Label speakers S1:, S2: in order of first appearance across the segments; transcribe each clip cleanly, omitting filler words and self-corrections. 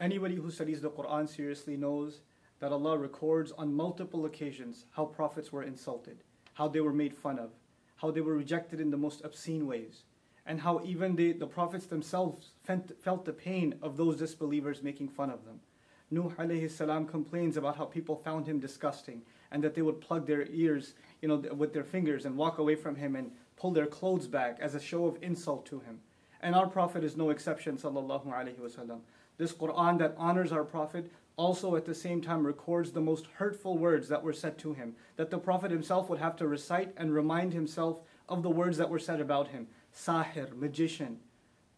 S1: Anybody who studies the Quran seriously knows that Allah records on multiple occasions how prophets were insulted, how they were made fun of, how they were rejected in the most obscene ways, and how even the prophets themselves felt the pain of those disbelievers making fun of them. Nuh alayhi salam complains about how people found him disgusting and that they would plug their ears, with their fingers and walk away from him and pull their clothes back as a show of insult to him. And our Prophet is no exception, sallallahu alayhi wasallam. This Quran that honors our Prophet also at the same time records the most hurtful words that were said to him, that the Prophet himself would have to recite and remind himself of the words that were said about him. Sahir, magician,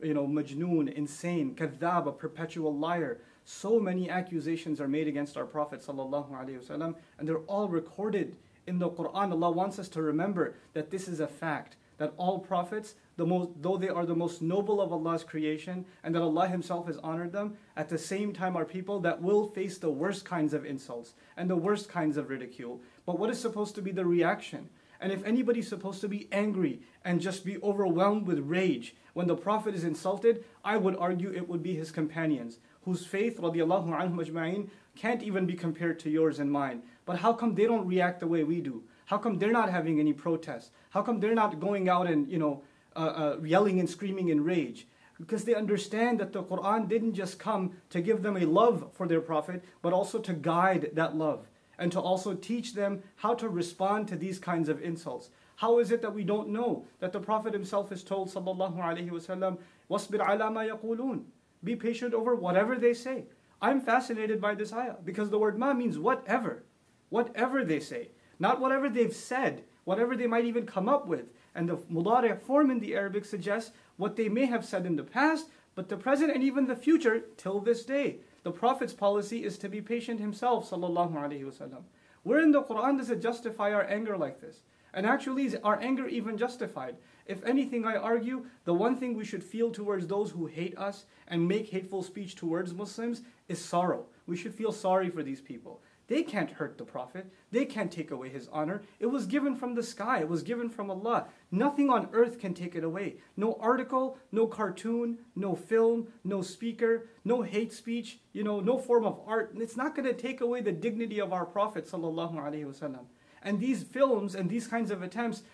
S1: majnoon, insane, kadhab, a perpetual liar. So many accusations are made against our Prophet sallallahu alaihi wasallam, and they're all recorded in the Quran. Allah wants us to remember that this is a fact, that all prophets, though they are the most noble of Allah's creation, and that Allah Himself has honored them, at the same time are people that will face the worst kinds of insults and the worst kinds of ridicule. But what is supposed to be the reaction? And if anybody's supposed to be angry and just be overwhelmed with rage when the Prophet is insulted, I would argue it would be his companions, whose faith, radiallahu anhum ajma'in, can't even be compared to yours and mine. But how come they don't react the way we do? How come they're not having any protests? How come they're not going out and yelling and screaming in rage? Because they understand that the Quran didn't just come to give them a love for their Prophet, but also to guide that love, and to also teach them how to respond to these kinds of insults. How is it that we don't know that the Prophet himself is told, sallallahu alaihi wasallam, "Wasbir ala ma yaqulun." Be patient over whatever they say. I'm fascinated by this ayah because the word ma means whatever. Whatever they say. Not whatever they've said, whatever they might even come up with. And the mudari' form in the Arabic suggests what they may have said in the past, but the present and even the future till this day. The Prophet's policy is to be patient himself, sallallahu alaihi wasallam. Where in the Quran does it justify our anger like this? And actually, is our anger even justified? If anything, I argue, the one thing we should feel towards those who hate us and make hateful speech towards Muslims is sorrow. We should feel sorry for these people. They can't hurt the Prophet. They can't take away his honor. It was given from the sky. It was given from Allah. Nothing on earth can take it away. No article, no cartoon, no film, no speaker, no hate speech, no form of art. It's not going to take away the dignity of our Prophet sallallahu alaihi wasallam. And these films and these kinds of attempts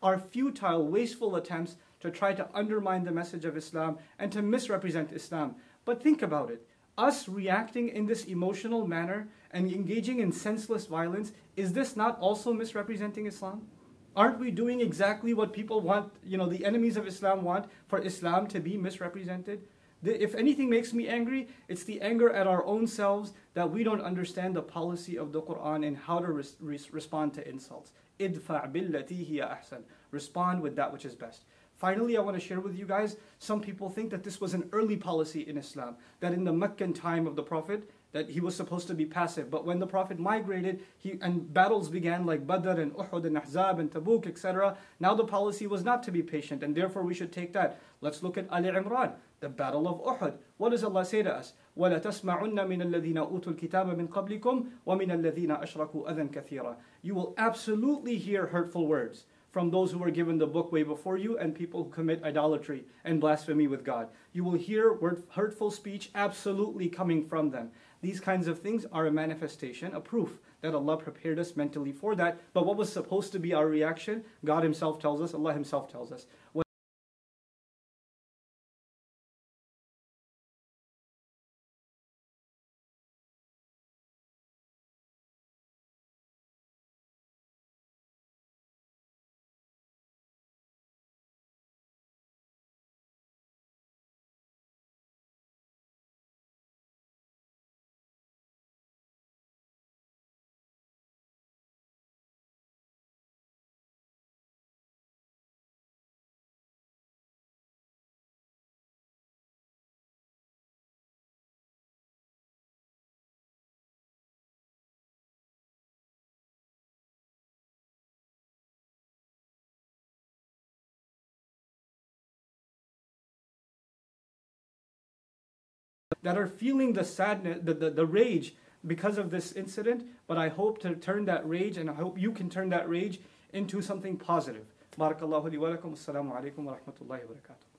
S1: are futile, wasteful attempts to try to undermine the message of Islam and to misrepresent Islam. But think about it. Us reacting in this emotional manner and engaging in senseless violence, is this not also misrepresenting Islam? Aren't we doing exactly what people want, the enemies of Islam want for Islam to be misrepresented? If anything makes me angry, it's the anger at our own selves that we don't understand the policy of the Quran and how to respond to insults. Idfa' billati hiya ahsan. Respond with that which is best. Finally, I want to share with you guys, some people think that this was an early policy in Islam, that in the Meccan time of the Prophet, that he was supposed to be passive. But when the Prophet migrated and battles began like Badr and Uhud and Ahzab and Tabuk, etc., now the policy was not to be patient, and therefore we should take that. Let's look at Ali Imran, the battle of Uhud. What does Allah say to us? وَلَا تَسْمَعُنَّ مِنَ الَّذِينَ أُوتُوا الْكِتَابَ مِنْ قَبْلِكُمْ وَمِنَ الَّذِينَ أَشْرَكُوا أَذًى كَثِيرًا. You will absolutely hear hurtful words from those who were given the book way before you and people who commit idolatry and blasphemy with God. You will hear hurtful speech absolutely coming from them. These kinds of things are a manifestation, a proof that Allah prepared us mentally for that. But what was supposed to be our reaction, God Himself tells us, Allah Himself tells us. That are feeling the sadness, the rage because of this incident, but I hope to turn that rage, and I hope you can turn that rage into something positive. Barakallahu li wa lakum. Assalamu alaikum wa rahmatullahi wa barakatuh.